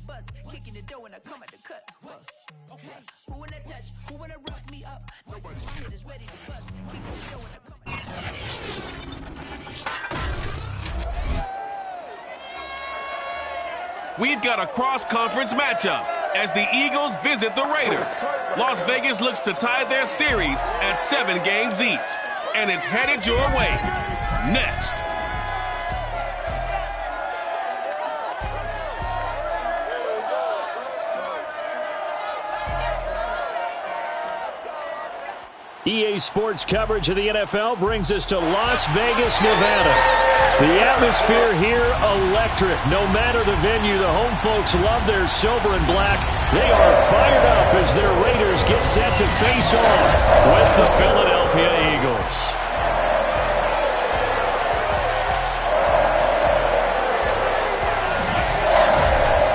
bus, kicking the door and I come at the cut. Okay, who wanna touch? Who wanna rough me up? Nobody my head is ready to bust, kicking the door and I come at the cut. We've got a cross-conference matchup as the Eagles visit the Raiders. Las Vegas looks to tie their series at 7 games each, and it's headed your way. Next. EA Sports coverage of the NFL brings us to Las Vegas, Nevada. The atmosphere here, electric. No matter the venue, the home folks love their silver and black. They are fired up as their Raiders get set to face off with the Philadelphia Eagles.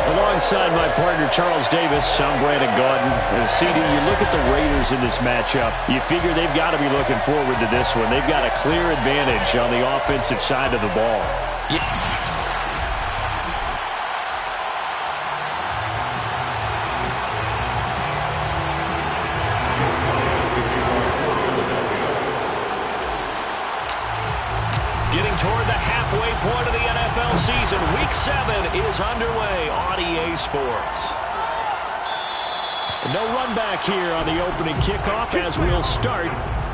Alongside my partner, Charles Davis, I'm Brandon Gaudin. CD, you look at the Raiders in this matchup, you figure they've got to be looking forward to this one. They've got a clear advantage on the offensive side of the ball. Yeah. Toward the halfway point of the NFL season. Week 7 is underway on EA Sports. No run back here on the opening kickoff as we'll start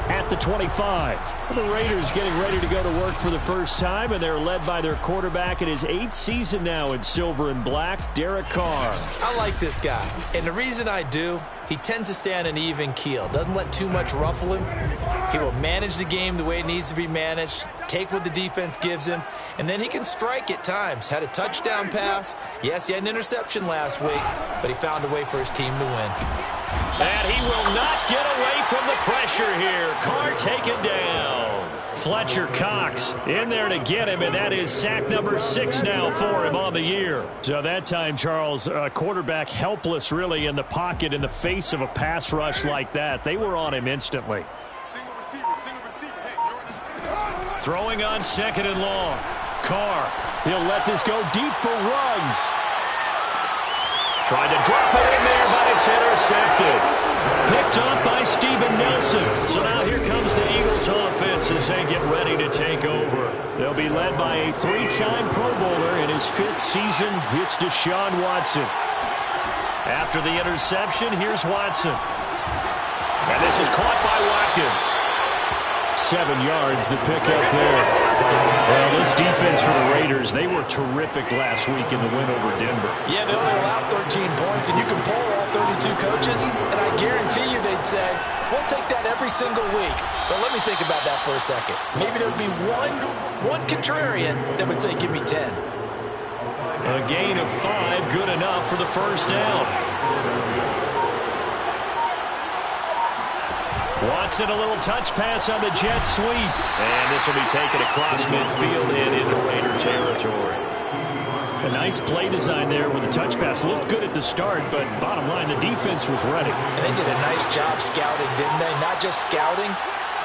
at the 25. The Raiders getting ready to go to work for the first time, and they're led by their quarterback in his 8th season now in silver and black, Derek Carr. I like this guy, and the reason I do, he tends to stay on an even keel. Doesn't let too much ruffle him. He will manage the game the way it needs to be managed, take what the defense gives him, and then he can strike at times. Had a touchdown pass. Yes, he had an interception last week, but he found a way for his team to win. And he will not get away from the pressure here. Carr taken down. Fletcher Cox in there to get him, and that is sack number 6 now for him on the year. So that time, Charles, quarterback helpless really in the pocket in the face of a pass rush like that. They were on him instantly. Single receiver. Throwing on 2nd and long. Carr, he'll let this go deep for Ruggs. Tried to drop it in there, but it's intercepted. Picked up by Steven Nelson. So now here comes the Eagles offense as they get ready to take over. They'll be led by a 3-time Pro Bowler in his 5th season. It's Deshaun Watson. After the interception, here's Watson. And this is caught by Watkins. 7 yards, the pickup there. Well, this defense for the Raiders, they were terrific last week in the win over Denver. Yeah, they only allowed 13 points, and you can poll all 32 coaches, and I guarantee you they'd say, we'll take that every single week. But let me think about that for a second. Maybe there would be one contrarian that would say, give me 10. A gain of 5, good enough for the first down. Watson, a little touch pass on the jet sweep. And this will be taken across midfield and into Raider territory. A nice play design there with the touch pass. Looked good at the start, but bottom line, the defense was ready. And they did a nice job scouting, didn't they? Not just scouting,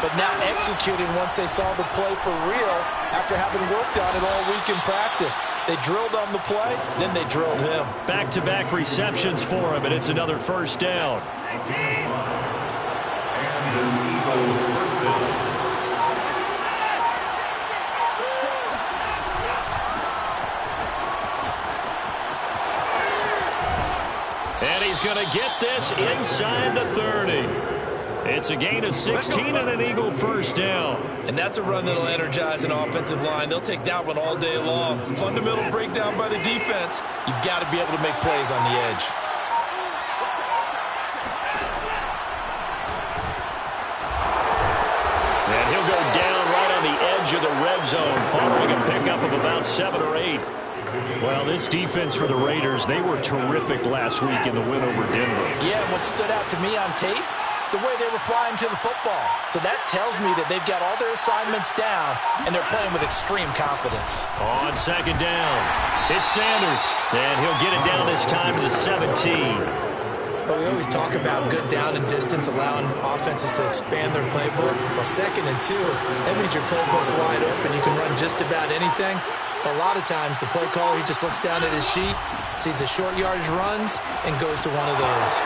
but now executing once they saw the play for real after having worked on it all week in practice. They drilled on the play, then they drilled him. Back-to-back receptions for him, and it's another first down. And he's going to get this inside the 30. It's a gain of 16 and an Eagle first down. And that's a run that'll energize an offensive line. They'll take that one all day long. Fundamental breakdown by the defense. You've got to be able to make plays on the edge. And he'll go down right on the edge of the red zone, following a pickup of about 7 or 8. Well, this defense for the Raiders, they were terrific last week in the win over Denver. Yeah, what stood out to me on tape, the way they were flying to the football. So that tells me that they've got all their assignments down, and they're playing with extreme confidence. On 2nd down, it's Sanders. And he'll get it down this time to the 17. Well, we always talk about good down and distance, allowing offenses to expand their playbook. Well, 2nd and 2, that means your playbook's wide open. You can run just about anything. But a lot of times, the play caller, he just looks down at his sheet, sees the short yardage runs, and goes to one of those.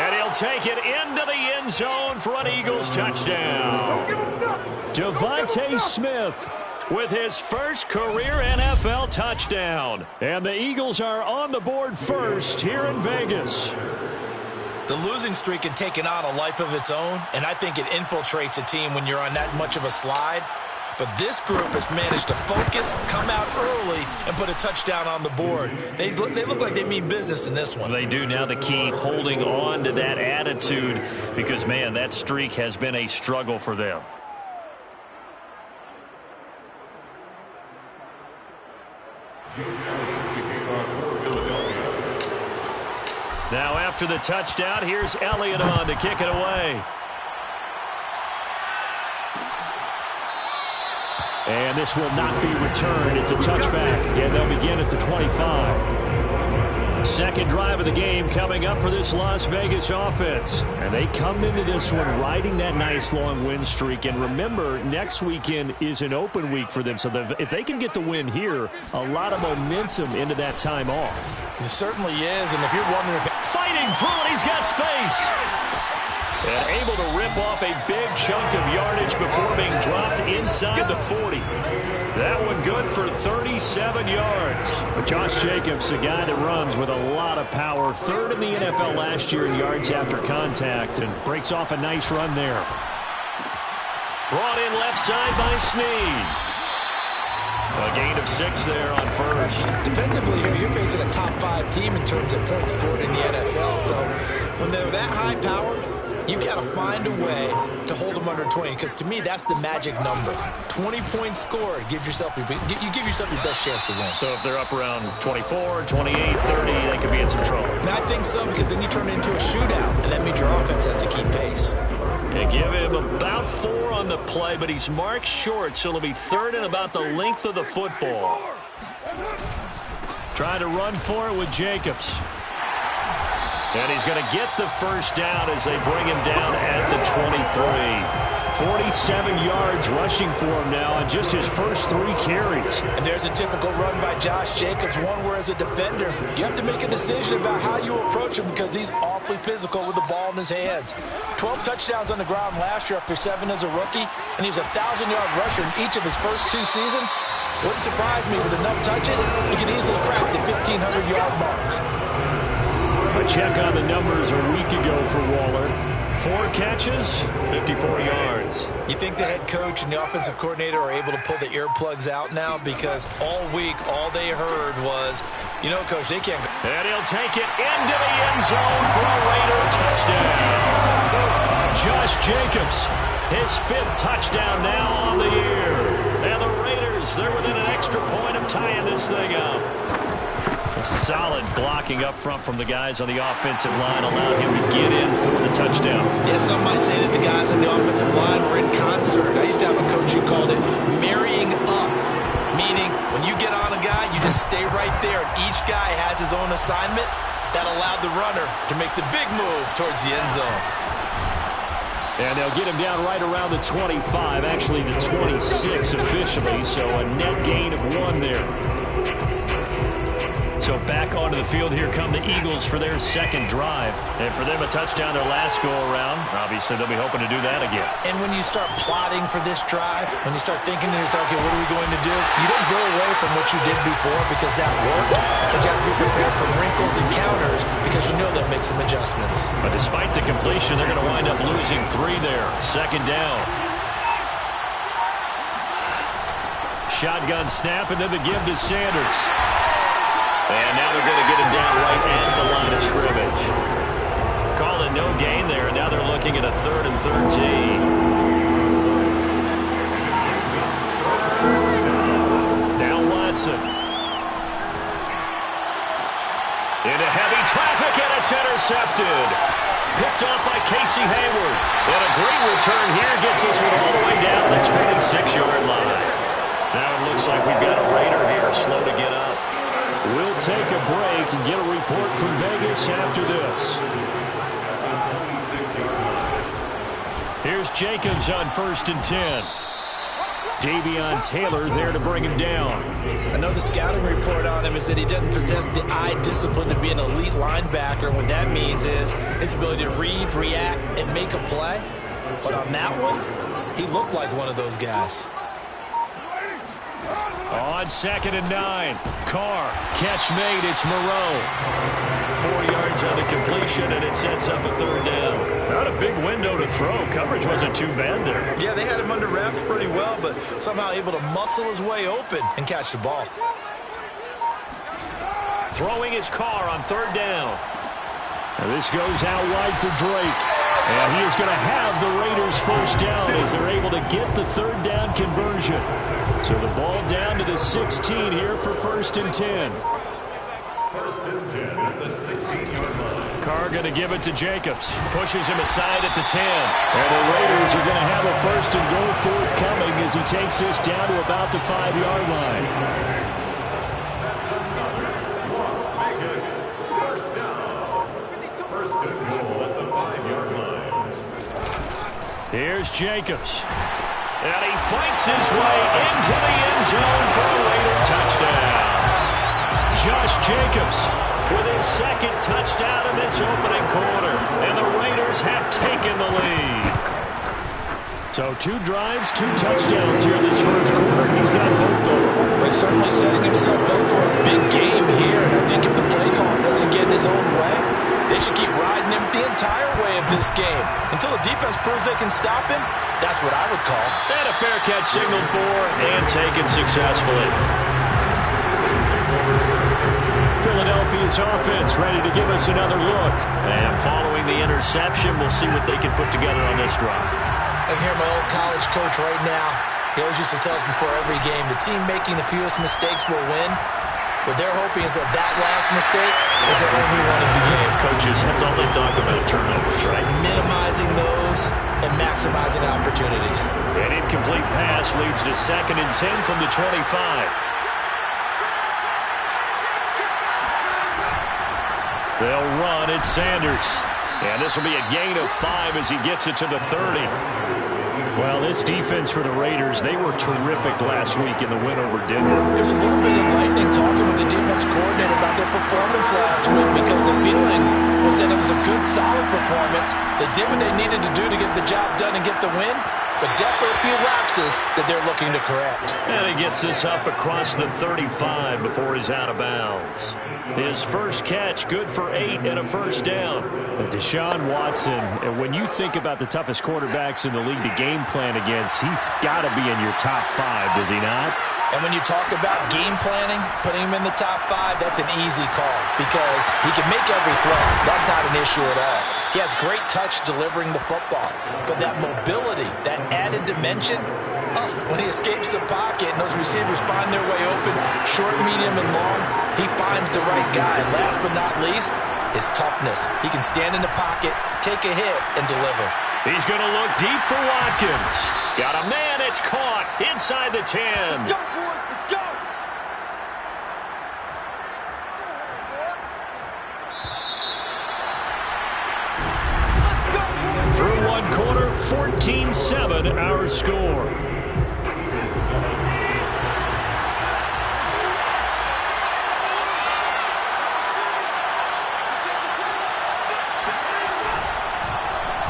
And he'll take it into the end zone for an Eagles touchdown. Devontae Smith with his first career NFL touchdown. And the Eagles are on the board first here in Vegas. The losing streak had taken on a life of its own, and I think it infiltrates a team when you're on that much of a slide. But this group has managed to focus, come out early, and put a touchdown on the board. They look like they mean business in this one. They do. Now the key, holding on to that attitude, because, man, that streak has been a struggle for them. Now after the touchdown, here's Elliott on to kick it away. And this will not be returned. It's a touchback, and they'll begin at the 25. Second drive of the game coming up for this Las Vegas offense. And they come into this one riding that nice long win streak. And remember, next weekend is an open week for them. So if they can get the win here, a lot of momentum into that time off. It certainly is. And if you're wondering if fighting through it, he's got space. And able to rip off a big chunk of yardage before being dropped inside the 40. That one good for 37 yards. But Josh Jacobs, a guy that runs with a lot of power. 3rd in the NFL last year in yards after contact, and breaks off a nice run there. Brought in left side by Snead. A gain of 6 there on first. Defensively here, you're facing a top 5 team in terms of points scored in the NFL. So when they're that high powered, you got to find a way to hold them under 20, because to me, that's the magic number. 20 points scored, you give yourself your best chance to win. So if they're up around 24, 28, 30, they could be in some trouble. And I think so, because then you turn it into a shootout, and that means your offense has to keep pace. They give him about 4 on the play, but he's marked short, so it'll be 3rd and about the length of the football. Trying to run for it with Jacobs. And he's going to get the first down as they bring him down at the 23. 47 yards rushing for him now on just his first 3 carries. And there's a typical run by Josh Jacobs, one where as a defender, you have to make a decision about how you approach him, because he's awfully physical with the ball in his hands. 12 touchdowns on the ground last year after 7 as a rookie, and he was a 1,000-yard rusher in each of his first 2 seasons. Wouldn't surprise me, with enough touches, he could easily crack the 1,500-yard mark. A check on the numbers a week ago for Waller. 4 catches, 54 yards. You think the head coach and the offensive coordinator are able to pull the earplugs out now? Because all week, all they heard was, you know, Coach, they can't go. And he'll take it into the end zone for a Raider touchdown. Josh Jacobs, his 5th touchdown now on the year. And the Raiders, they're within an extra point of tying this thing up. Solid blocking up front from the guys on the offensive line allowed him to get in for the touchdown. Yeah, some might say that the guys on the offensive line were in concert. I used to have a coach who called it marrying up, meaning when you get on a guy, you just stay right there, and each guy has his own assignment. That allowed the runner to make the big move towards the end zone. And they'll get him down right around the 25, actually the 26 officially, so a net gain of 1 there. So back onto the field, here come the Eagles for their 2nd drive. And for them, a touchdown their last go-around. Obviously, they'll be hoping to do that again. And when you start plotting for this drive, when you start thinking to yourself, okay, what are we going to do? You don't go away from what you did before because that worked, but you have to be prepared for wrinkles and counters because you know they'll make some adjustments. But despite the completion, they're going to wind up losing 3 there. 2nd down. Shotgun snap, and then the give to Sanders. And now they're going to get him down right at the line of scrimmage. Call it no gain there, and now they're looking at a 3rd and 13. Now Watson. Into heavy traffic, and it's intercepted. Picked off by Casey Hayward. And a great return here gets us all the way down the 26-yard line. Now it looks like we've got a Raider here slow to get up. We'll take a break and get a report from Vegas after this. Here's Jacobs on 1st and 10. Davion Taylor there to bring him down. I know the scouting report on him is that he doesn't possess the eye discipline to be an elite linebacker. And what that means is his ability to read, react, and make a play. But on that one, he looked like one of those guys. On 2nd and 9. Carr, catch made, it's Moreau. 4 yards on the completion, and it sets up a 3rd down. Not a big window to throw. Coverage wasn't too bad there. Yeah, they had him under wraps pretty well, but somehow able to muscle his way open and catch the ball. Throwing his Carr on 3rd down. And this goes out wide for Drake. And he is going to have the Raiders 1st down as they're able to get the 3rd down conversion. So the ball down to the 16 here for 1st and 10. 1st and 10 at the 16-yard line. Carr going to give it to Jacobs. Pushes him aside at the 10. And the Raiders are going to have a 1st and goal forthcoming as he takes this down to about the 5-yard line. That's another Las Vegas 1st down. 1st and goal at the 5-yard line. Here's Jacobs. And he fights his way into the end zone for a Raider touchdown. Josh Jacobs with his 2nd touchdown in this opening quarter. And the Raiders have taken the lead. So 2 drives, 2 touchdowns here this 1st quarter. He's got both of them. He's certainly setting himself up for a big game here. And I think if the play call doesn't get in his own way, they should keep riding him the entire way of this game. Until the defense proves they can stop him, that's what I would call. And a fair catch signaled for and taken successfully. Philadelphia's offense ready to give us another look. And following the interception, we'll see what they can put together on this drive. I can hear my old college coach right now. He always used to tell us before every game, the team making the fewest mistakes will win. What they're hoping is that last mistake is their only one of the game. Coaches, that's all they talk about, turnovers, right? Minimizing those and maximizing opportunities. An incomplete pass leads to 2nd and 10 from the 25. They'll run at Sanders. And this will be a gain of 5 as he gets it to the 30. Well, this defense for the Raiders, they were terrific last week in the win over Denver. There's a little bit of lightning talking with the defense coordinator about their performance last week because the feeling was that it was a good, solid performance. They did what they needed to do to get the job done and get the win, but definitely a few lapses that they're looking to correct. And he gets this up across the 35 before he's out of bounds. His first catch, good for 8 and a 1st down. Deshaun Watson, and when you think about the toughest quarterbacks in the league to game plan against, he's got to be in your top 5, does he not? And when you talk about game planning, putting him in the top 5, that's an easy call because he can make every throw. That's not an issue at all. He has great touch delivering the football. But that mobility, that added dimension, when he escapes the pocket and those receivers find their way open, short, medium, and long, he finds the right guy. Last but not least, his toughness. He can stand in the pocket, take a hit, and deliver. He's going to look deep for Watkins. Got a man, it's caught inside the 10. Let's go, boys, let's go. Through one quarter, 14-7 our score.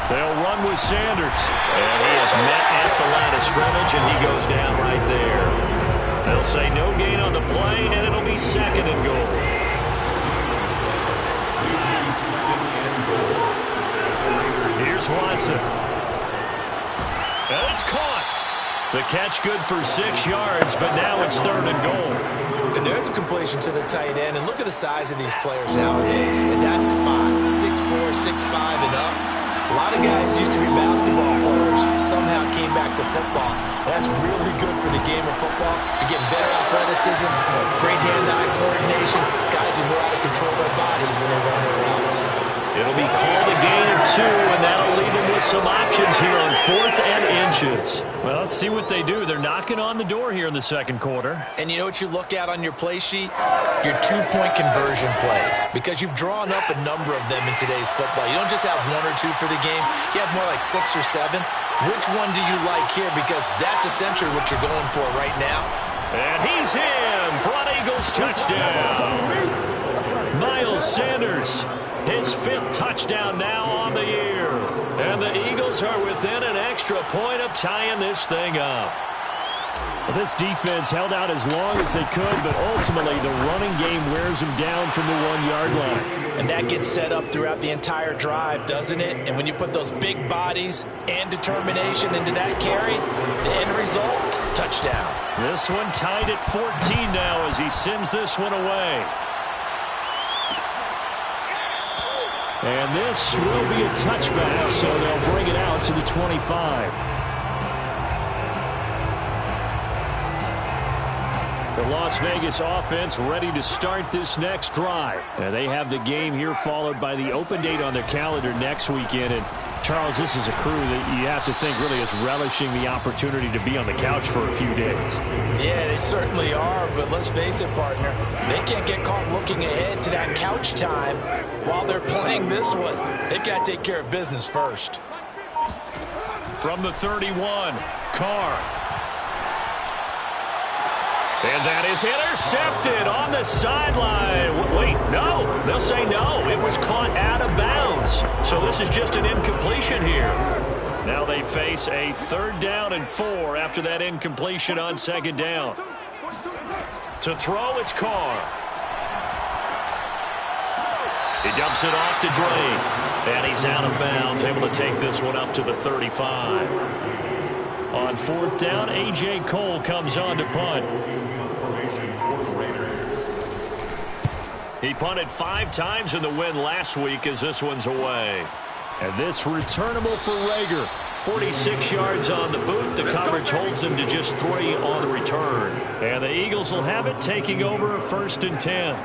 They'll run with Sanders. And he is met at the line of scrimmage, and he goes down right there. They'll say no gain on the play, and it'll be 2nd and goal. Here's Watson. And it's caught. The catch good for 6 yards, but now it's 3rd and goal. And there's a completion to the tight end. And look at the size of these players nowadays. At that spot, 6'4", 6'5", and up. A lot of guys used to be basketball players, somehow came back to football. That's really good for the game of football. You're getting better athleticism, great hand-eye coordination, guys who know how to control their bodies when they run their routes. It'll be called a gain of 2, and that'll leave him with some options here on 4th and inches. Well, let's see what they do. They're knocking on the door here in the second quarter. And you know what you look at on your play sheet? Your two-point conversion plays. Because you've drawn up a number of them in today's football. You don't just have 1 or 2 for the game. You have more like 6 or 7. Which one do you like here? Because that's essentially what you're going for right now. And he's in for an Eagles touchdown. Miles Sanders, his 5th touchdown now on the year. And the Eagles are within an extra point of tying this thing up. Well, this defense held out as long as they could, but ultimately the running game wears them down from the 1-yard line. And that gets set up throughout the entire drive, doesn't it? And when you put those big bodies and determination into that carry, the end result, touchdown. This one tied at 14 now as he sends this one away. And this will be a touchback, so they'll bring it out to the 25. The Las Vegas offense ready to start this next drive. And they have the game here followed by the open date on their calendar next weekend. And Charles, this is a crew that you have to think really is relishing the opportunity to be on the couch for a few days. Yeah, they certainly are, but let's face it, partner. They can't get caught looking ahead to that couch time while they're playing this one. They've got to take care of business first. From the 31, Carr. And that is intercepted on the sideline. Wait, no. They'll say no. It was caught out of bounds. So this is just an incompletion here. Now they face a 3rd down and 4 after that incompletion on 2nd down. To throw, it's Carr. He dumps it off to Drake. And he's out of bounds, able to take this one up to the 35. On 4th down, A.J. Cole comes on to punt. He punted 5 times in the win last week as this one's away. And this returnable for Reagor. 46 yards on the boot. The coverage holds him to just 3 on the return. And the Eagles will have it, taking over a 1st and 10.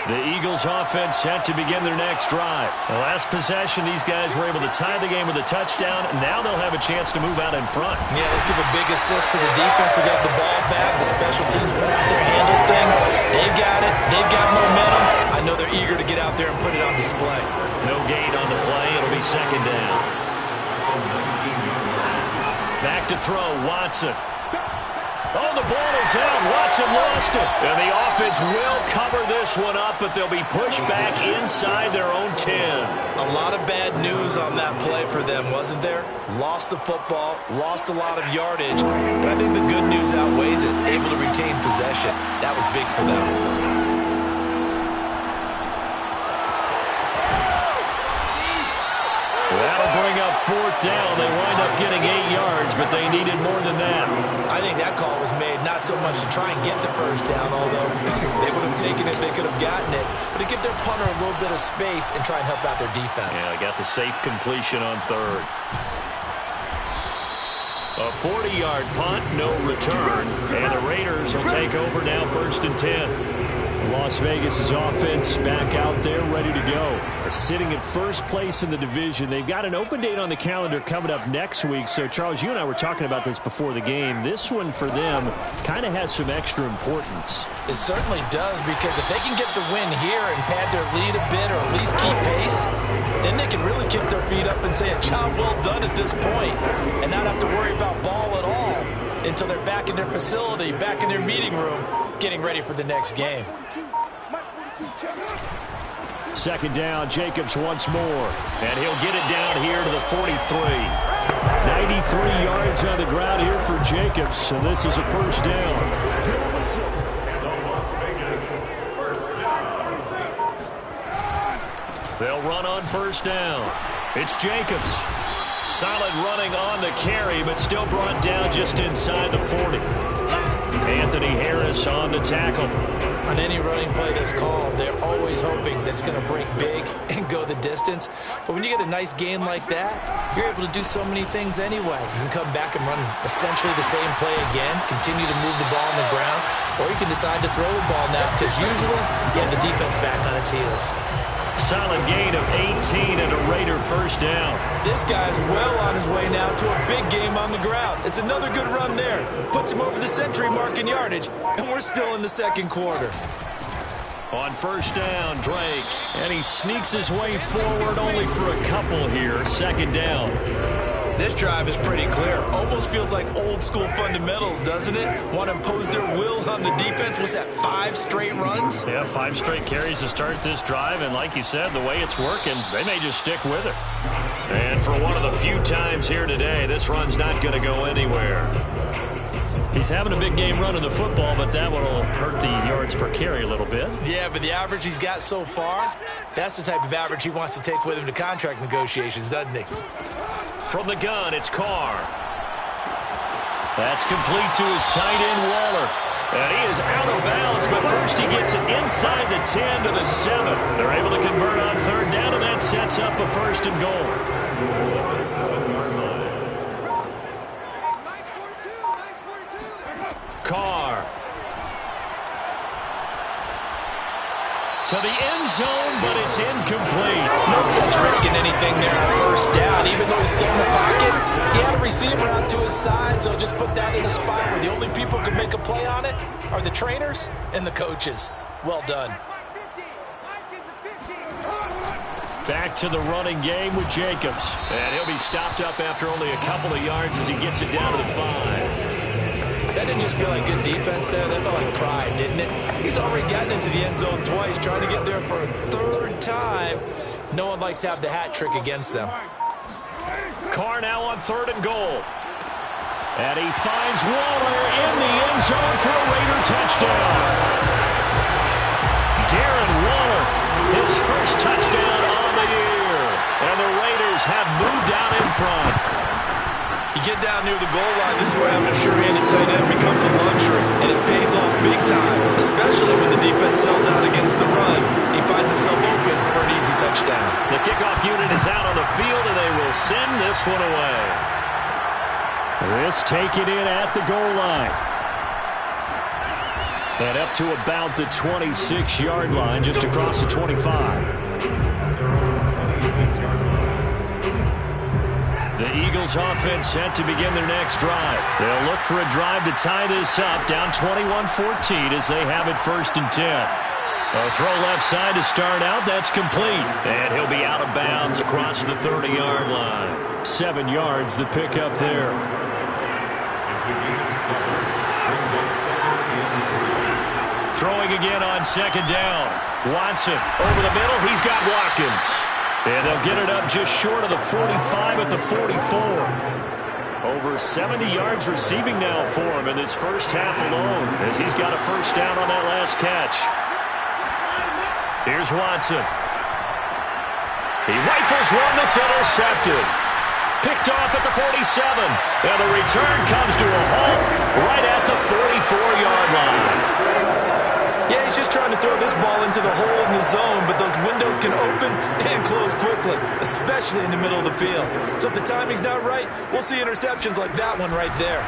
The Eagles offense set to begin their next drive. The last possession, these guys were able to tie the game with a touchdown. Now they'll have a chance to move out in front. Yeah, let's give a big assist to the defense. They got the ball back. The special teams went out there, handled things. They've got it. They've got momentum. I know they're eager to get out there and put it on display. No gain on the play. It'll be 2nd down. Back to throw, Watson. Oh, the ball is out. Watson lost it. And the offense will cover this one up, but they'll be pushed back inside their own 10. A lot of bad news on that play for them, wasn't there? Lost the football, lost a lot of yardage, but I think the good news outweighs it. Able to retain possession. That was big for them. That'll bring up 4th down. They wind up getting 8 yards, but they needed more than that. I think that call was made not so much to try and get the 1st down, although they would have taken it, they could have gotten it, but to give their punter a little bit of space and try and help out their defense. Yeah, got the safe completion on 3rd. A 40-yard punt, no return, and the Raiders will take over now 1st and 10. Las Vegas' offense back out there ready to go. Sitting at 1st place in the division. They've got an open date on the calendar coming up next week. So, Charles, you and I were talking about this before the game. This one for them kind of has some extra importance. It certainly does, because if they can get the win here and pad their lead a bit or at least keep pace, then they can really kick their feet up and say a job well done at this point and not have to worry about ball at all until they're back in their facility, back in their meeting room, getting ready for the next game. 2nd down, Jacobs once more. And he'll get it down here to the 43. 93 yards on the ground here for Jacobs, and this is a 1st down. They'll run on 1st down. It's Jacobs. Solid running on the carry, but still brought down just inside the 40. Anthony Harris on the tackle. On any running play that's called, they're always hoping that it's going to break big and go the distance. But when you get a nice gain like that, you're able to do so many things anyway. You can come back and run essentially the same play again, continue to move the ball on the ground, or you can decide to throw the ball now because usually you have the defense back on its heels. Solid gain of 18 and a Raider first down. This guy's well on his way now to a big game on the ground. It's another good run there. Puts him over the century mark in yardage, and we're still in the second quarter. On first down, Drake. And he sneaks his way forward only for a couple here. Second down. This drive is pretty clear. Almost feels like old school fundamentals, doesn't it? Want to impose their will on the defense. Was that 5 straight runs? Yeah, 5 straight carries to start this drive. And like you said, the way it's working, they may just stick with it. And for one of the few times here today, this run's not going to go anywhere. He's having a big game running the football, but that one will hurt the yards per carry a little bit. Yeah, but the average he's got so far, that's the type of average he wants to take with him to contract negotiations, doesn't he? From the gun, it's Carr. That's complete to his tight end, Waller. And he is out of bounds, but first he gets it inside the 10 to the 7. They're able to convert on third down, and that sets up a first and goal. Carr. To the end zone, but it's incomplete. No sense risking anything there on first down. Even though he's still in the pocket, he had a receiver out to his side, so just put that in a spot where the only people who can make a play on it are the trainers and the coaches. Well done. Back to the running game with Jacobs. And he'll be stopped up after only a couple of yards as he gets it down to the 5. That didn't just feel like good defense there. That felt like pride, didn't it? He's already gotten into the end zone twice, trying to get there for a third time. No one likes to have the hat trick against them. Carr now on third and goal. And he finds Waller in the end zone for a Raider touchdown. Darren Waller, his first touchdown on the year. And the Raiders have moved out in front. You get down near the goal line, this is where having a sure-handed tight end becomes a luxury, and it pays off big time, especially when the defense sells out against the run. He finds himself open for an easy touchdown. The kickoff unit is out on the field, and they will send this one away. This taken in at the goal line. And up to about the 26-yard line, just across the 25. The Eagles offense set to begin their next drive. They'll look for a drive to tie this up, down 21-14 as they have it first and 10. A throw left side to start out. That's complete. And he'll be out of bounds across the 30-yard line. 7 yards, the pickup there. Throwing again on second down. Watson over the middle. He's got Watkins. And they'll get it up just short of the 45 at the 44. Over 70 yards receiving now for him in this first half alone, as he's got a first down on that last catch. Here's Watson. He rifles one that's intercepted. Picked off at the 47. And the return comes to a halt right at the 44-yard line. Yeah, he's just trying to throw this ball into the hole in the zone, but those windows can open and close quickly, especially in the middle of the field. So if the timing's not right, we'll see interceptions like that one right there.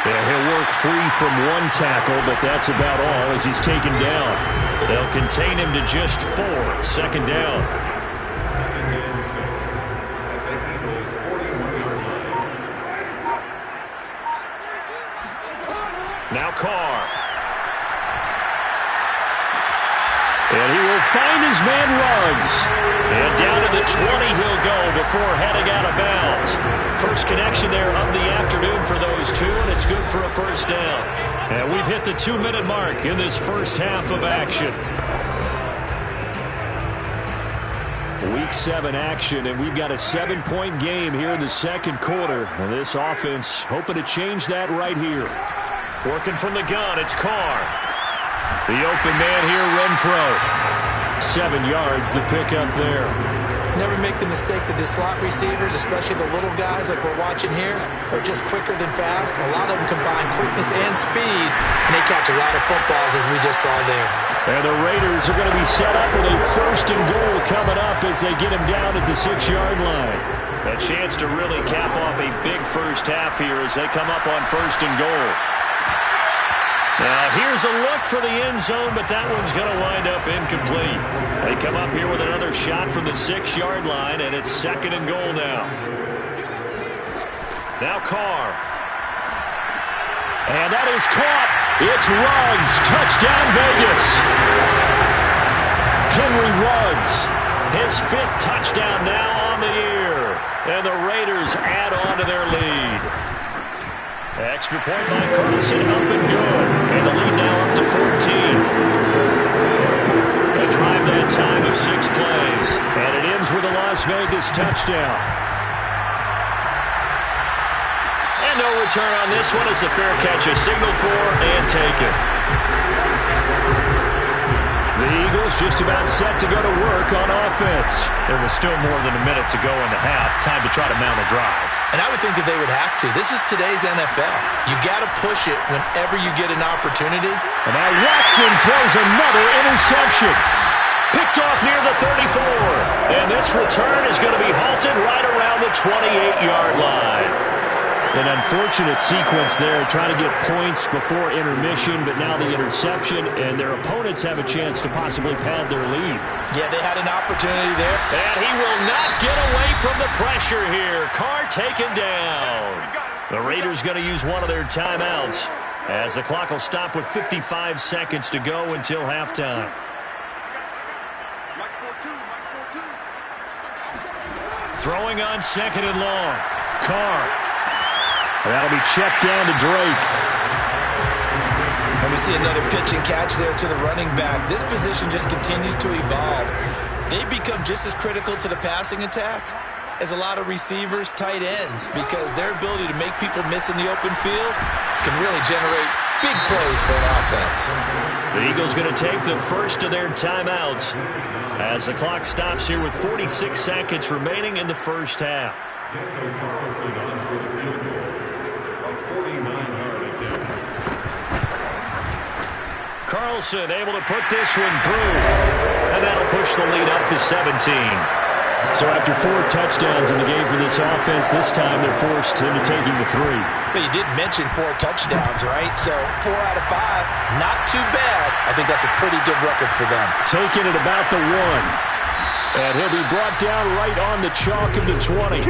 Yeah, he'll work free from one tackle, but that's about all as he's taken down. They'll contain him to just 4. Second down. Now Carr. And he will find his man Ruggs. And down to the 20 he'll go before heading out of bounds. First connection there of the afternoon for those two, and it's good for a first down. And we've hit the 2-minute mark in this first half of action. Week 7 action, and we've got a 7-point game here in the second quarter. And this offense hoping to change that right here. Working from the gun, it's Carr. The open man here, Renfro. 7 yards, the pickup there. Never make the mistake that the slot receivers, especially the little guys like we're watching here, are just quicker than fast. A lot of them combine quickness and speed, and they catch a lot of footballs, as we just saw there. And the Raiders are going to be set up with a first and goal coming up as they get him down at the 6-yard line. A chance to really cap off a big first half here as they come up on first and goal. Now here's a look for the end zone, but that one's going to wind up incomplete. They come up here with another shot from the 6-yard line, and it's 2nd and goal now. Now Carr. And that is caught. It's Ruggs. Touchdown, Vegas. Henry Ruggs. His 5th touchdown now on the year. And the Raiders add on to their lead. Extra point by Carlson, up and good. And the lead now up to 14. A drive that time of 6 plays. And it ends with a Las Vegas touchdown. And no return on this one as the fair catch is signaled for and taken. The Eagles just about set to go to work on offense. There was still more than a minute to go in the half. Time to try to mount a drive. And I would think that they would have to. This is today's NFL. You got to push it whenever you get an opportunity. And now Watson throws another interception. Picked off near the 34. And this return is going to be halted right around the 28-yard line. An unfortunate sequence there, trying to get points before intermission, but now the interception, and their opponents have a chance to possibly pad their lead. Yeah, they had an opportunity there. And he will not get away from the pressure here. Carr taken down. The Raiders going to use one of their timeouts as the clock will stop with 55 seconds to go until halftime. Throwing on 2nd and long. Carr. That'll be checked down to Drake. And we see another pitch and catch there to the running back. This position just continues to evolve. They become just as critical to the passing attack as a lot of receivers, tight ends, because their ability to make people miss in the open field can really generate big plays for an offense. The Eagles going to take the first of their timeouts as the clock stops here with 46 seconds remaining in the first half. Carlson able to put this one through, and that'll push the lead up to 17. So after 4 touchdowns in the game for this offense, this time they're forced into taking the 3. But you did mention 4 touchdowns, right? So 4 out of 5, not too bad. I think that's a pretty good record for them. Taking it about the 1. And he'll be brought down right on the chalk of the 20.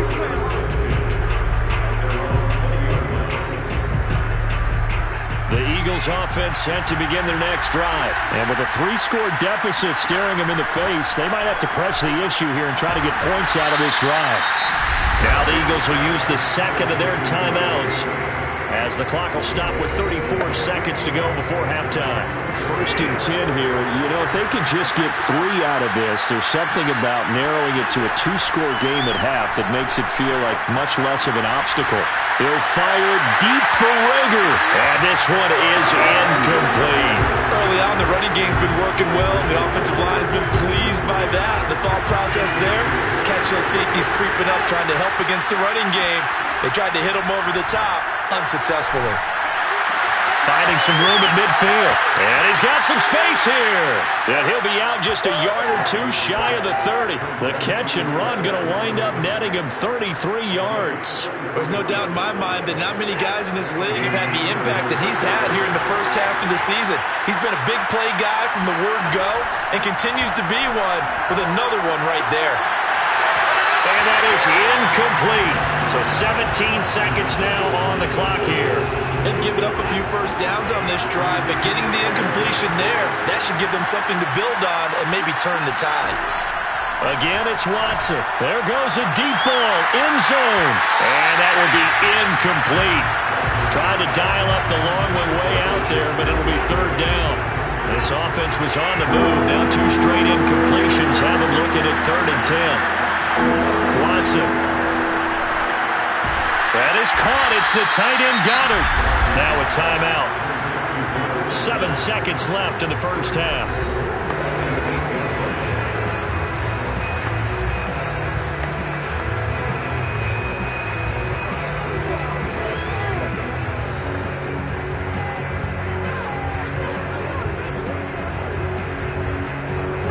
The Eagles offense set to begin their next drive. And with a 3-score deficit staring them in the face, they might have to press the issue here and try to get points out of this drive. Now the Eagles will use the second of their timeouts as the clock will stop with 34 seconds to go before halftime. 1st and 10 here. You know, if they can just get 3 out of this, there's something about narrowing it to a 2-score game at half that makes it feel like much less of an obstacle. He'll fire deep for Rager. And this one is incomplete. Early on, the running game's been working well, and the offensive line has been pleased by that. The thought process there, catch those safeties creeping up, trying to help against the running game. They tried to hit them over the top, unsuccessfully. Finding some room at midfield. And he's got some space here. And he'll be out just a yard or 2 shy of the 30. The catch and run going to wind up netting him 33 yards. There's no doubt in my mind that not many guys in this league have had the impact that he's had here in the first half of the season. He's been a big play guy from the word go and continues to be one with another one right there. And that is incomplete. So 17 seconds now on the clock here. They've given up a few first downs on this drive, but getting the incompletion there, that should give them something to build on and maybe turn the tide. Again, it's Watson. There goes a deep ball, end zone. And that will be incomplete. Trying to dial up the long one way out there, but it'll be 3rd down. This offense was on the move. Now 2 straight incompletions have them looking at 3rd and 10. Watson. That is caught. It's the tight end Goddard. Now a timeout. 7 seconds left in the first half.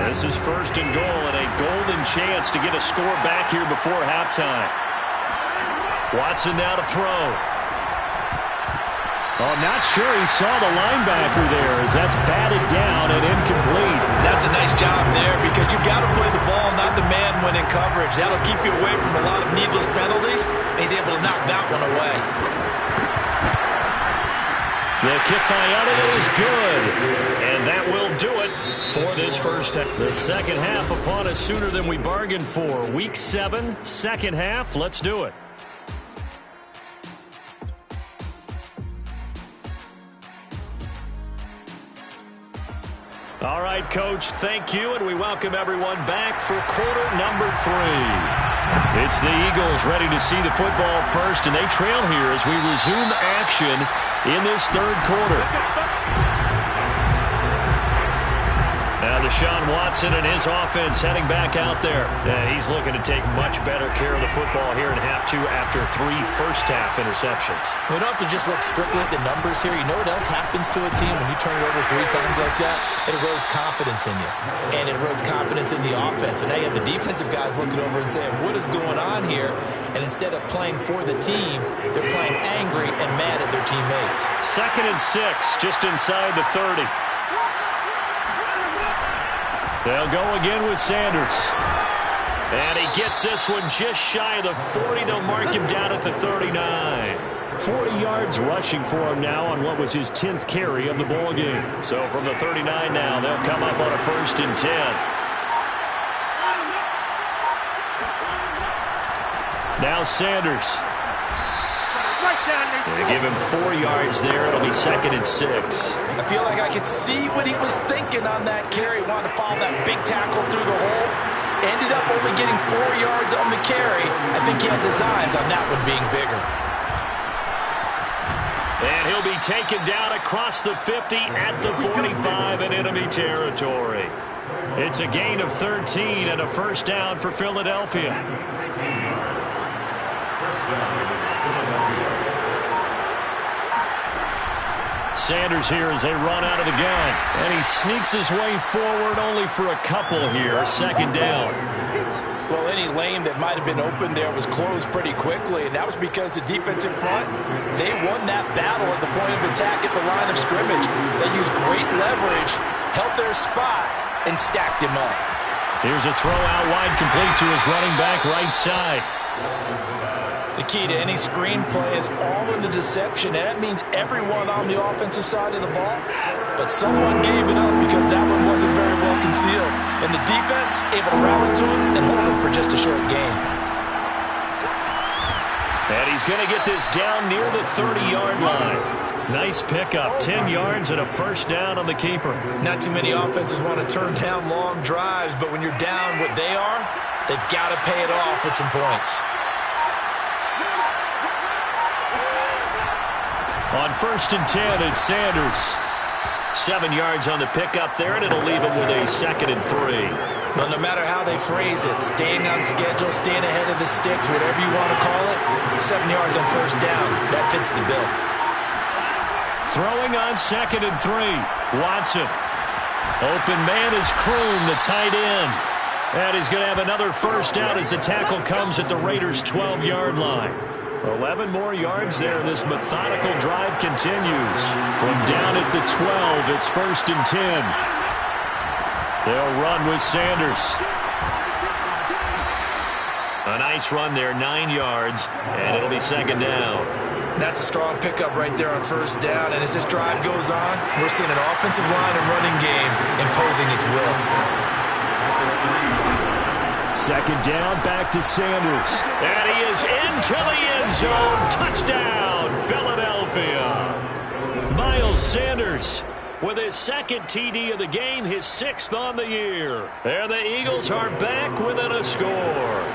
This is 1st and goal and a golden chance to get a score back here before halftime. Watson now to throw. Oh, not sure he saw the linebacker there as that's batted down and incomplete. That's a nice job there because you've got to play the ball, not the man when in coverage. That'll keep you away from a lot of needless penalties, and he's able to knock that one away. The kick by Elliott is good, and that will do it for this first half. The second half upon us sooner than we bargained for. Week 7, second half. Let's do it. All right, Coach, thank you, and we welcome everyone back for quarter number 3. It's the Eagles ready to see the football first, and they trail here as we resume action in this third quarter. Now Deshaun Watson and his offense heading back out there. He's looking to take much better care of the football here in half 2 after 3 first-half interceptions. We don't have to just look strictly at the numbers here. You know what else happens to a team when you turn it over 3 times like that? It erodes confidence in you, and it erodes confidence in the offense. And now you have the defensive guys looking over and saying, what is going on here? And instead of playing for the team, they're playing angry and mad at their teammates. 2nd and 6, just inside the 30. They'll go again with Sanders. And he gets this one just shy of the 40. They'll mark him down at the 39. 40 yards rushing for him now on what was his 10th carry of the ball game. So from the 39 now, they'll come up on a 1st and 10. Now Sanders. They give him 4 yards there. It'll be 2nd and 6. I feel like I could see what he was thinking on that carry. Wanted to follow that big tackle through the hole. Ended up only getting 4 yards on the carry. I think he had designs on that one being bigger. And he'll be taken down across the 50 at the 45 in enemy territory. It's a gain of 13 and a first down for Philadelphia. Sanders here as they run out of the gun. And he sneaks his way forward only for a couple here. 2nd down. Well, any lane that might have been open there was closed pretty quickly, and that was because the defensive front, they won that battle at the point of attack at the line of scrimmage. They used great leverage, held their spot, and stacked him up. Here's a throw out wide complete to his running back right side. The key to any screen play is all in the deception, and that means everyone on the offensive side of the ball. But someone gave it up because that one wasn't very well concealed. And the defense able to rally to him and hold him for just a short gain. And he's going to get this down near the 30-yard line. Nice pickup, 10 yards and a first down on the keeper. Not too many offenses want to turn down long drives, but when you're down what they are, they've got to pay it off with some points. On 1st and 10, it's Sanders. 7 yards on the pickup there, and it'll leave him with a 2nd and 3. Well, no matter how they phrase it, staying on schedule, staying ahead of the sticks, whatever you want to call it, 7 yards on first down, that fits the bill. Throwing on 2nd and 3, Watson. Open man is Kroon, the tight end. And he's going to have another first down as the tackle comes at the Raiders' 12-yard line. 11 more yards there, and this methodical drive continues. From down at the 12, it's 1st and 10. They'll run with Sanders. A nice run there, 9 yards, and it'll be 2nd down. That's a strong pickup right there on first down, and as this drive goes on, we're seeing an offensive line and running game imposing its will. 2nd down, back to Sanders. And he is into the end zone. Touchdown, Philadelphia. Miles Sanders with his 2nd TD of the game, his 6th on the year. And the Eagles are back within a score.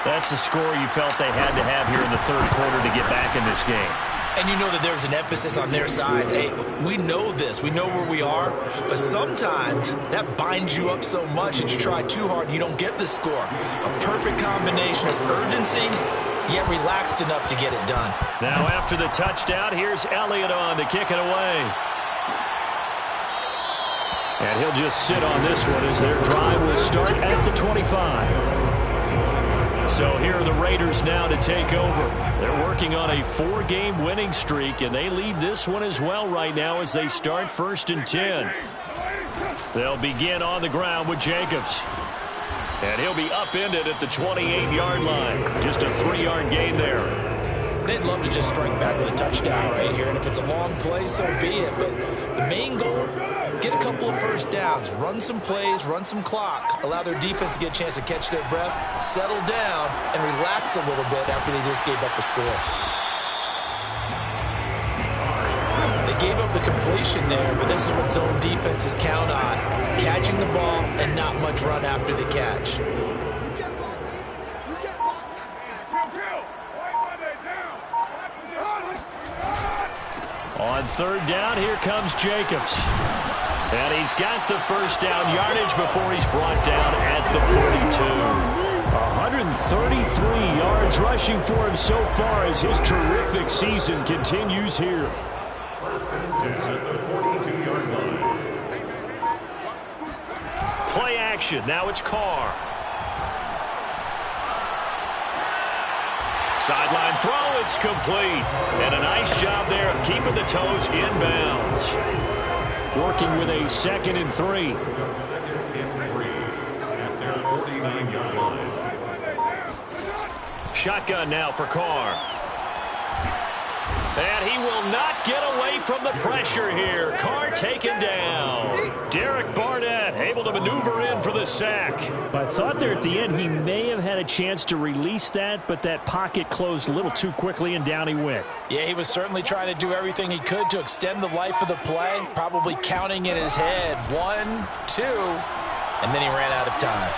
That's a score you felt they had to have here in the third quarter to get back in this game. And you know that there's an emphasis on their side. Hey, we know this. We know where we are. But sometimes that binds you up so much that you try too hard and you don't get the score. A perfect combination of urgency, yet relaxed enough to get it done. Now after the touchdown, here's Elliott on to kick it away. And he'll just sit on this one as their drive will start at the 25. So here are the Raiders now to take over. They're working on a 4-game winning streak, and they lead this one as well right now as they start 1st and 10. They'll begin on the ground with Jacobs. And he'll be upended at the 28-yard line. Just a 3-yard gain there. They'd love to just strike back with a touchdown right here, and if it's a long play, so be it. But the main goal, get a couple of first downs, run some plays, run some clock, allow their defense to get a chance to catch their breath, settle down, and relax a little bit after they just gave up a score. They gave up the completion there, but this is what zone defenses count on, catching the ball and not much run after the catch. On 3rd down, here comes Jacobs. And he's got the first down yardage before he's brought down at the 42. 133 yards rushing for him so far as his terrific season continues here. Play action. Now it's Carr. Sideline throw, it's complete. And a nice job there of keeping the toes inbounds. Working with a 2nd and 3. Shotgun now for Carr. And he will not get away from the pressure here. Carr taken down. Derek Barnett able to maneuver in for the sack. I thought there at the end he may have had a chance to release that, but that pocket closed a little too quickly and down he went. Yeah, he was certainly trying to do everything he could to extend the life of the play, probably counting in his head 1, 2, and then he ran out of time.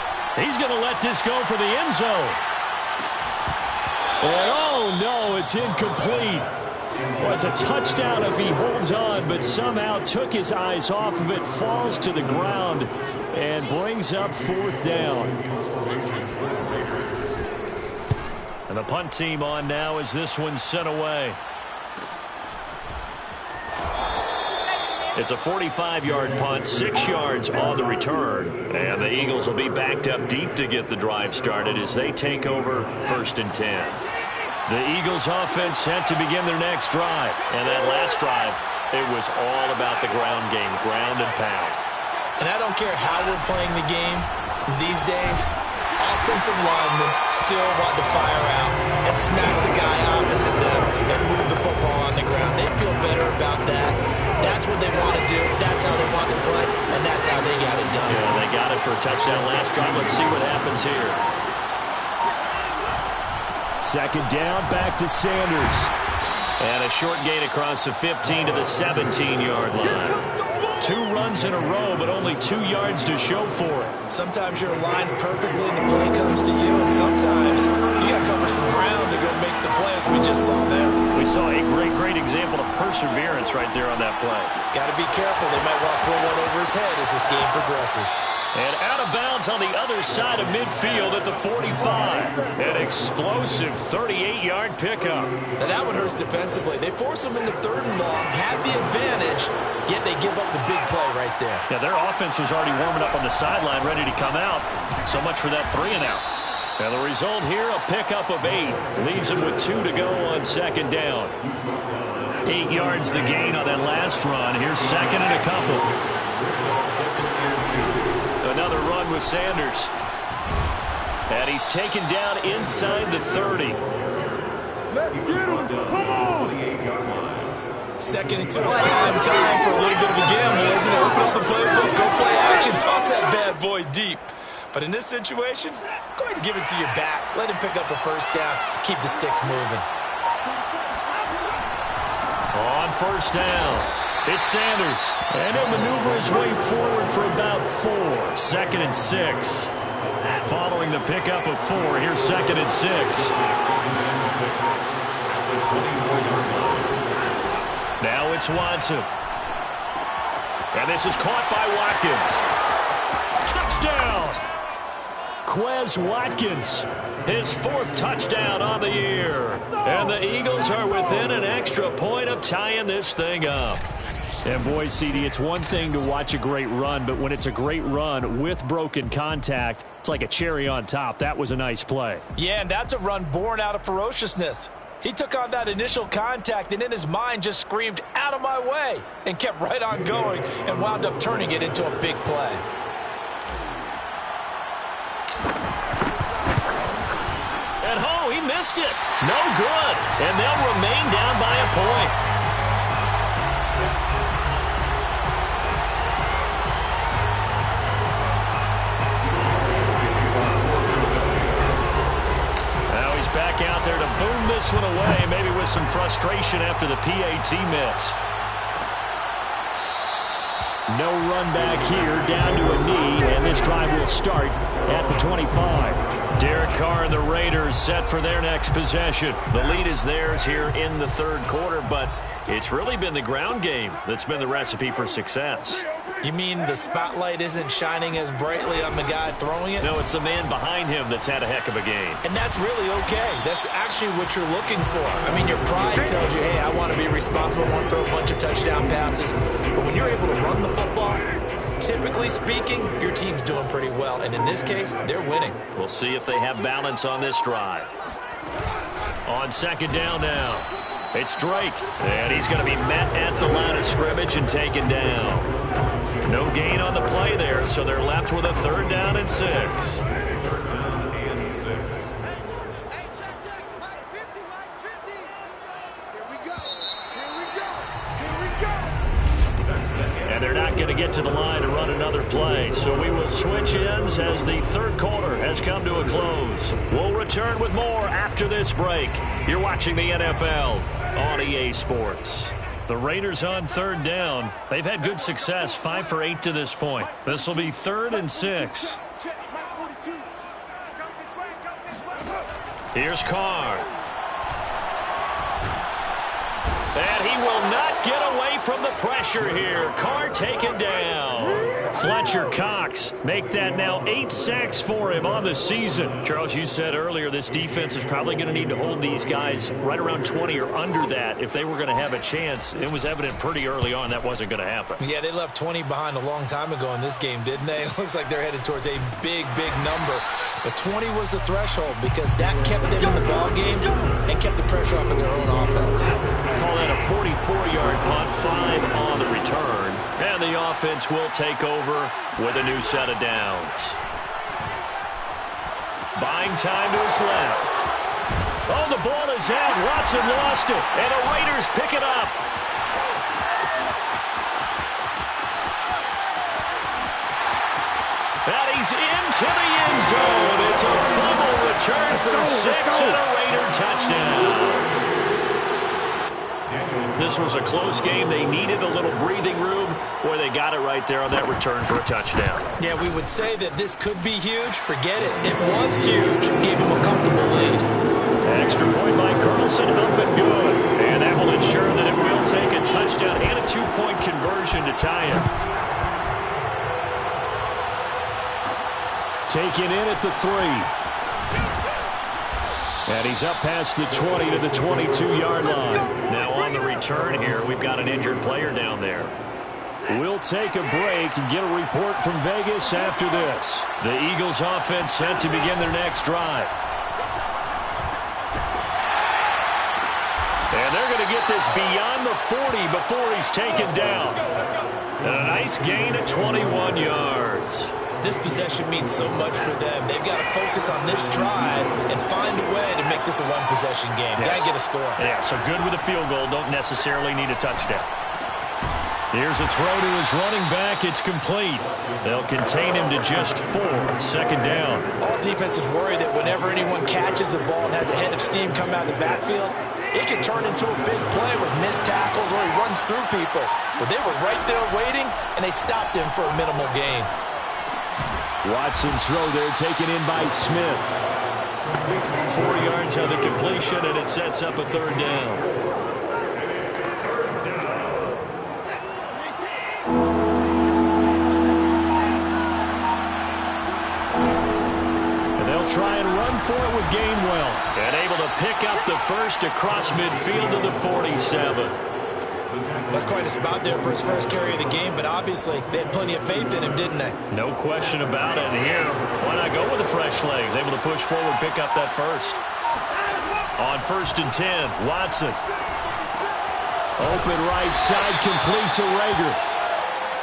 He's going to let this go for the end zone. And oh no, it's incomplete. Well, it's a touchdown if he holds on, but somehow took his eyes off of it, falls to the ground, and brings up 4th down. And the punt team on now as this one's sent away. It's a 45-yard punt, 6 yards on the return. And the Eagles will be backed up deep to get the drive started as they take over 1st and 10. The Eagles offense set to begin their next drive. And that last drive, it was all about the ground game, ground and pound. And I don't care how we're playing the game these days, offensive linemen still want to fire out and smack the guy opposite them and move the football on the ground. They feel better about that. That's what they want to do. That's how they want to play, and that's how they got it done. Yeah, they got it for a touchdown last drive. Let's see what happens here. 2nd down, back to Sanders. And a short gain across the 15 to the 17-yard line. 2 runs in a row, but only 2 yards to show for it. Sometimes you're aligned perfectly and the play comes to you, and sometimes you got to cover some ground to go make the play, as we just saw there. We saw a great example of perseverance right there on that play. Got to be careful. They might want to throw one over his head as this game progresses. And out of bounds on the other side of midfield at the 45. An explosive 38-yard pickup. Now that one hurts defensively. They force them into 3rd and long, have the advantage, yet they give up the big play right there. Yeah, their offense was already warming up on the sideline, ready to come out. So much for that 3 and out. And the result here, a pickup of 8. Leaves them with 2 to go on 2nd down. 8 yards the gain on that last run. Here's 2nd and a couple. Another run with Sanders. And he's taken down inside the 30. Let's get him. Come on. 2nd and 2 is prime time for a little bit of a gamble, isn't it? Open up the playbook, go play action, toss that bad boy deep. But in this situation, go ahead and give it to your back. Let him pick up a 1st down. Keep the sticks moving. On 1st down, it's Sanders. And he'll maneuver his way forward for about 4. 2nd and 6. Following the pickup of 4, here's 2nd and 6. Now it's Watson. And this is caught by Watkins. Touchdown! Quez Watkins, his 4th touchdown on the year. And the Eagles are within an extra point of tying this thing up. And boy, CD, it's one thing to watch a great run, but when it's a great run with broken contact, It's like a cherry on top. That was a nice play. Yeah, and that's a run born out of ferociousness. He took on that initial contact and in his mind just screamed, "Out of my way," and kept right on going and wound up turning it into a big play. And oh, he missed it. No good. And they'll remain down by a point. Back out there to boom this one away, maybe with some frustration after the PAT miss. No run back here, down to a knee, and this drive will start at the 25. Derek Carr and the Raiders set for their next possession. The lead is theirs here in the third quarter, but it's really been the ground game that's been the recipe for success. You mean the spotlight isn't shining as brightly on the guy throwing it? No, it's the man behind him that's had a heck of a game. And that's really okay. That's actually what you're looking for. I mean, your pride tells you, hey, I want to be responsible, I want to throw a bunch of touchdown passes. But when you're able to run the football, typically speaking, your team's doing pretty well. And in this case, they're winning. We'll see if they have balance on this drive. On second down now, it's Drake. And he's going to be met at the line of scrimmage and taken down. No gain on the play there, so they're left with a third down and 6. And they're not going to get to the line to run another play, so we will switch ends as the third quarter has come to a close. We'll return with more after this break. You're watching the NFL on EA Sports. The Raiders on third down. They've had good success, 5 for 8 to this point. This will be 3rd and 6. Here's Carr. And he will not get away from the pressure here. Carr taken down. Fletcher Cox make that now 8 sacks for him on the season. Charles, you said earlier this defense is probably going to need to hold these guys right around 20 or under that if they were going to have a chance. It was evident pretty early on that wasn't going to happen. Yeah, they left 20 behind a long time ago in this game, didn't they? It looks like they're headed towards a big, big number. But 20 was the threshold because that kept them in the ball game and kept the pressure off of their own offense. Call that a 44-yard punt, 5 on the return. And the offense will take over with a new set of downs. Buying time to his left. Oh, the ball is out. Watson lost it. And the Raiders pick it up. And he's into the end zone. It's a fumble return for 6 and a Raider touchdown. This was a close game. They needed a little breathing room, where they got it right there on that return for a touchdown. Yeah, we would say that this could be huge. Forget it. It was huge. Gave him a comfortable lead. Extra point by Carlson, up and good. And that will ensure that it will take a touchdown and a 2-point conversion to tie it. Taken in at the 3. And he's up past the 20 to the 22-yard line. Now on the return here, we've got an injured player down there. We'll take a break and get a report from Vegas after this. The Eagles offense set to begin their next drive. And they're going to get this beyond the 40 before he's taken down. And a nice gain of 21 yards. This possession means so much for them. They've got to focus on this drive and find a way to make this a one-possession game. Yes. Got to get a score. Yeah, so good with a field goal. Don't necessarily need a touchdown. Here's a throw to his running back. It's complete. They'll contain him to just 4. Second down. All defenses worry that whenever anyone catches the ball and has a head of steam come out of the backfield, it can turn into a big play with missed tackles or he runs through people. But they were right there waiting, and they stopped him for a minimal gain. Watson's throw there taken in by Smith. 4 yards on the completion, and it sets up a third down. And they'll try and run for it with Gainwell. And able to pick up the first across midfield to the 47. That's quite a spot there for his first carry of the game, but obviously they had plenty of faith in him, didn't they? No question about it here. Why not go with the fresh legs? Able to push forward, pick up that first. On 1st and 10, Watson. Open right side, complete to Rager.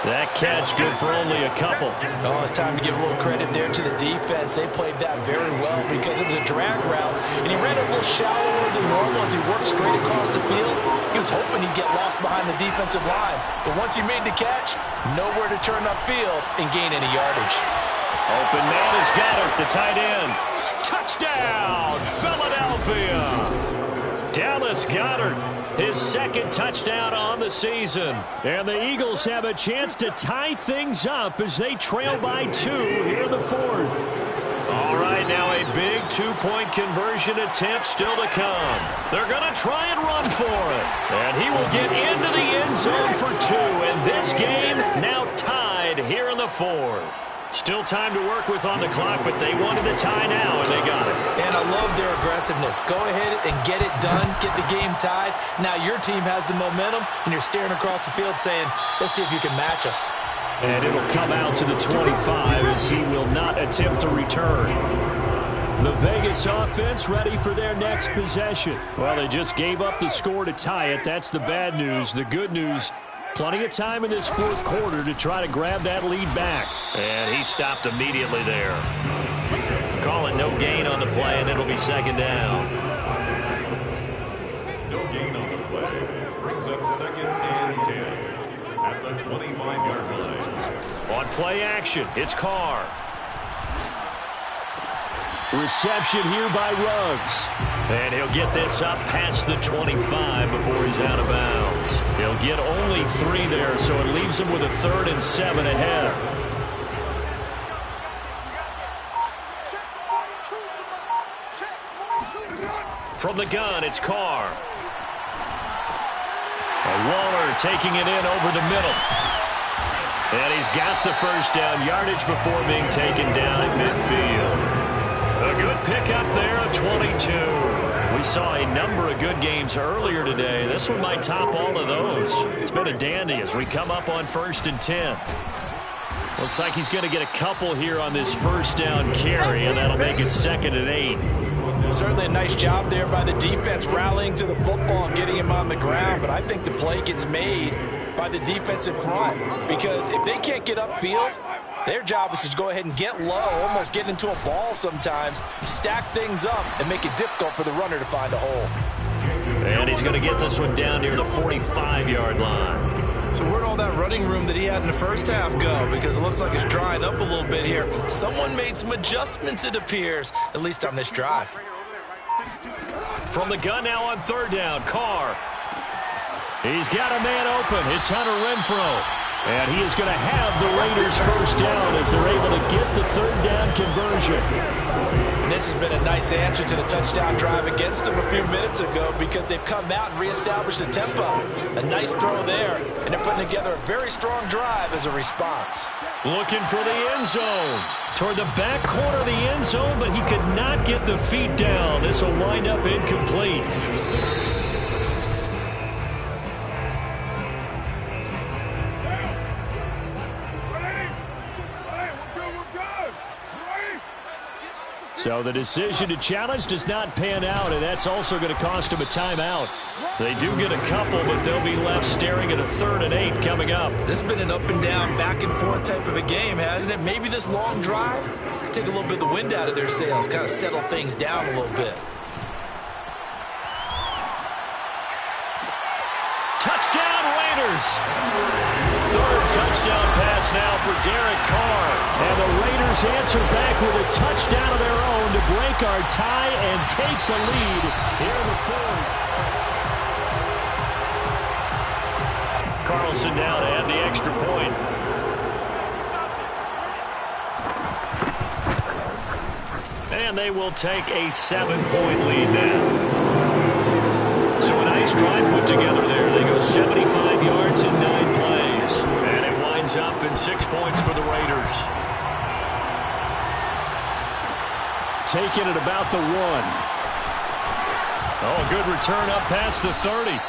That catch good for only a couple. Oh, it's time to give a little credit there to the defense. They played that very well because it was a drag route, and he ran a little shallower than normal as he worked straight across the field. He was hoping he'd get lost behind the defensive line, but once he made the catch, nowhere to turn upfield and gain any yardage. Open man is Goddard, the tight end. Touchdown, Philadelphia! Dallas Goedert, his second touchdown on the season. And the Eagles have a chance to tie things up as they trail by 2 here in the 4th. All right, now a big two-point conversion attempt still to come. They're going to try and run for it. And he will get into the end zone for 2. And this game now tied here in the 4th. Still time to work with on the clock, but they wanted a tie now, and they got it. And I love their aggressiveness. Go ahead and get it done, get the game tied. Now your team has the momentum, and you're staring across the field saying, let's see if you can match us. And it'll come out to the 25 as he will not attempt to return. The Vegas offense ready for their next possession. Well, they just gave up the score to tie it. That's the bad news. The good news, plenty of time in this 4th quarter to try to grab that lead back. And he stopped immediately there. Call it no gain on the play, and it'll be 2nd down. No gain on the play. Brings up 2nd and 10 at the 25-yard line. On play action, it's Carr. Reception here by Ruggs. And he'll get this up past the 25 before he's out of bounds. He'll get only 3 there, so it leaves him with a 3rd and 7 ahead. From the gun, it's Carr. And Waller taking it in over the middle. And he's got the first down, yardage before being taken down at midfield. A good pickup there, a 22. We saw a number of good games earlier today. This one might top all of those. It's been a dandy as we come up on 1st and 10. Looks like he's going to get a couple here on this first down carry, and that'll make it 2nd and 8. Certainly a nice job there by the defense rallying to the football and getting him on the ground, but I think the play gets made by the defensive front because if they can't get upfield, their job is to go ahead and get low, almost get into a ball sometimes, stack things up, and make it difficult for the runner to find a hole. And he's going to get this one down near the 45-yard line. So where'd all that running room that he had in the first half go? Because it looks like it's drying up a little bit here. Someone made some adjustments, it appears, at least on this drive. From the gun now on 3rd down, Carr. He's got a man open. It's Hunter Renfrow. And he is going to have the Raiders first down as they're able to get the 3rd down conversion. And this has been a nice answer to the touchdown drive against them a few minutes ago because they've come out and reestablished the tempo. A nice throw there, and they're putting together a very strong drive as a response. Looking for the end zone. Toward the back corner of the end zone, but he could not get the feet down. This will wind up incomplete. So the decision to challenge does not pan out, and that's also going to cost him a timeout. They do get a couple, but they'll be left staring at a 3rd and 8 coming up. This has been an up and down, back and forth type of a game, hasn't it? Maybe this long drive could take a little bit of the wind out of their sails, kind of settle things down a little bit. Touchdown, Raiders! 3rd touchdown pass now for Derek Carr. And the Raiders answer back with a touchdown of their own to break our tie and take the lead here in the 4th. Carlson now to add the extra point. And they will take a 7-point lead now. So a nice drive put together there. They go 75 yards in 9 plays. And it winds up in 6 points for the Raiders. Taking it about the 1. Oh, a good return up past the 30.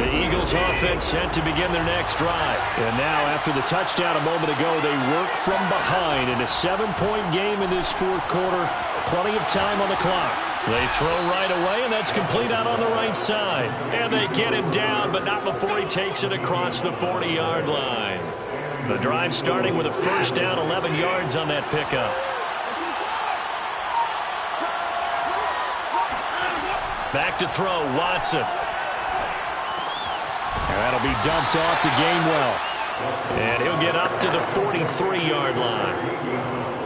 The Eagles offense set to begin their next drive. And now, after the touchdown a moment ago, they work from behind in a 7-point game in this fourth quarter. Plenty of time on the clock. They throw right away, and that's complete out on the right side. And they get him down, but not before he takes it across the 40-yard line. The drive starting with a first down, 11 yards on that pickup. Back to throw, Watson. And that'll be dumped off to Gainwell. And he'll get up to the 43-yard line.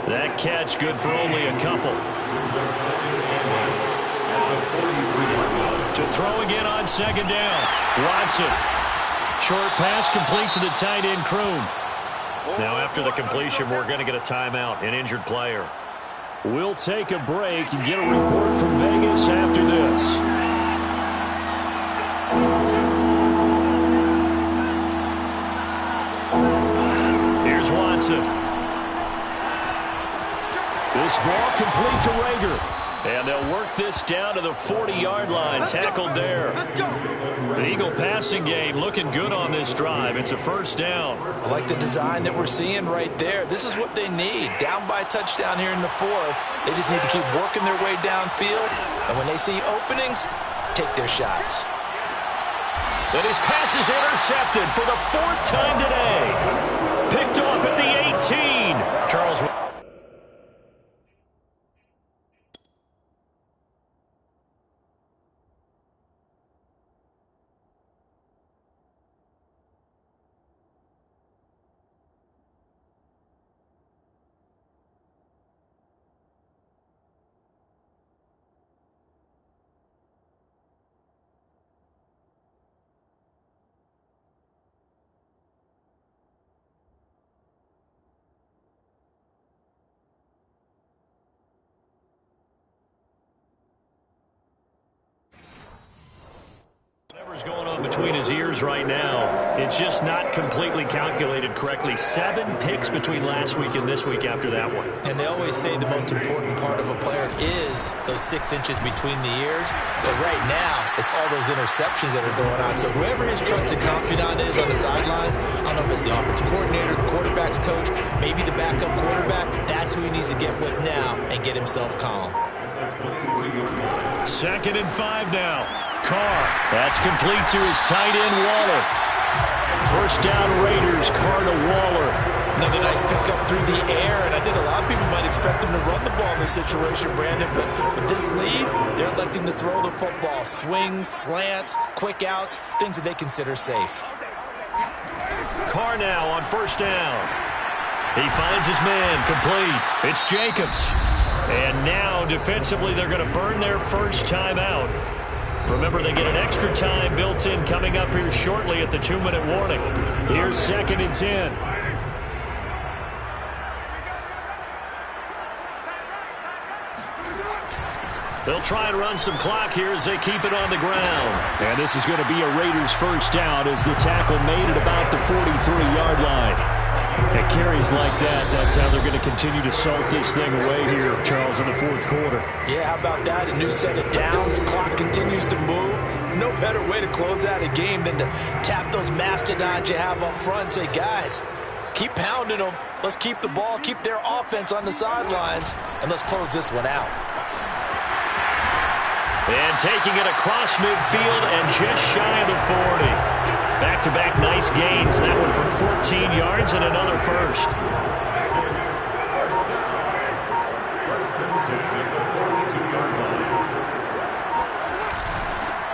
That catch good for only a couple. To throw again on second down. Watson. Short pass complete to the tight end, Kroom. Now after the completion, we're going to get a timeout, an injured player. We'll take a break and get a report from Vegas after this. Here's Watson. This ball complete to Rager. And they'll work this down to the 40-yard line. Tackled there. The Eagle passing game looking good on this drive. It's a first down. I like the design that we're seeing right there. This is what they need. Down by a touchdown here in the fourth. They just need to keep working their way downfield. And when they see openings, take their shots. And his pass is intercepted for the fourth time today. Picked off at the 18. Charles. Whatever's going on between his ears right now, it's just not completely calculated correctly. 7 picks between last week and this week after that one. And they always say the most important part of a player is those 6 inches between the ears. But right now, it's all those interceptions that are going on. So whoever his trusted confidant is on the sidelines, I don't know if it's the offensive coordinator, the quarterback's coach, maybe the backup quarterback, that's who he needs to get with now and get himself calm. 2nd and 5 now. Carr. That's complete to his tight end, Waller. First down, Raiders. Carr to Waller. Another nice pickup through the air, and I think a lot of people might expect him to run the ball in this situation, Brandon, but with this lead, they're electing to throw the football. Swings, slants, quick outs, things that they consider safe. Carr now on first down. He finds his man, complete. It's Jacobs. And now, defensively, they're going to burn their first time out. Remember, they get an extra time built in coming up here shortly at the 2-minute warning. Here's 2nd and 10. They'll try and run some clock here as they keep it on the ground. And this is going to be a Raiders first down as the tackle made it about the 43-yard line. At carries like that, that's how they're going to continue to salt this thing away here, Charles, in the fourth quarter. Yeah, how about that? A new set of downs. Clock continues to move. No better way to close out a game than to tap those mastodons you have up front and say, guys, keep pounding them. Let's keep the ball, keep their offense on the sidelines, and let's close this one out. And taking it across midfield and just shy of the 40. Back-to-back nice gains. That one for 14 yards and another first.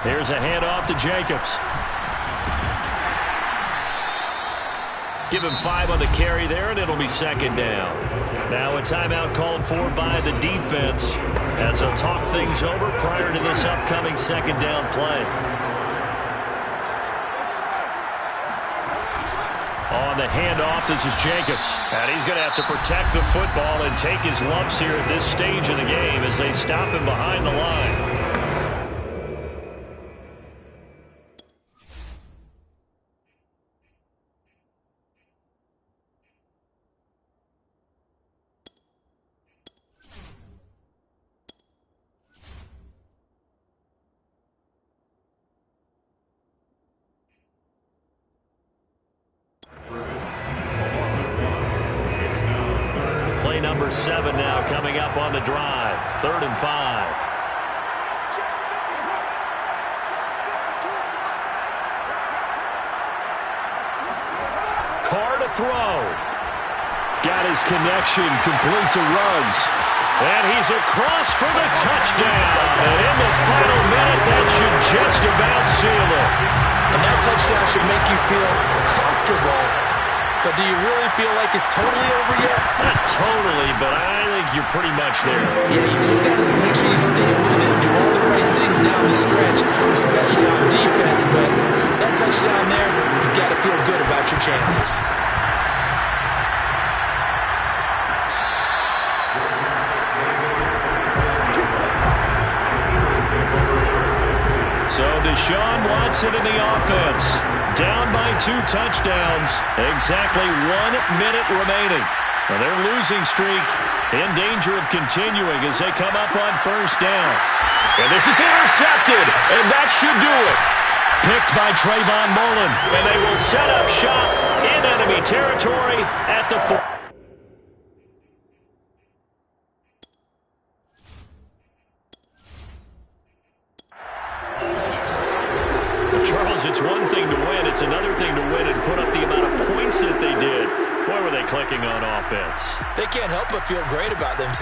There's a handoff to Jacobs. Give him 5 on the carry there, and it'll be 2nd down. Now a timeout called for by the defense as they'll talk things over prior to this upcoming 2nd down play. On the handoff, this is Jacobs. And he's going to have to protect the football and take his lumps here at this stage of the game as they stop him behind the line. or 7 now coming up on the drive. 3rd and 5. Carr to throw. Got his connection complete to Ruggs. And he's across for the touchdown. And in the final minute, that should just about seal it. And that touchdown should make you feel comfortable. But do you really feel like it's totally over yet? Not totally, but I think you're pretty much there. Yeah, you still got to make sure you stay with it, do all the right things down the stretch, especially on defense. But that touchdown there, you've got to feel good about your chances. So Deshaun Watson in the offense. Down by 2 touchdowns. Exactly 1 minute remaining. Now their losing streak in danger of continuing as they come up on 1st down. And this is intercepted, and that should do it. Picked by Trayvon Mullen, and they will set up shop in enemy territory at the 4. Charles, it's one thing to win. It's another thing to win and put up the amount of points that they did. Boy, were they clicking on offense. They can't help but feel great about themselves.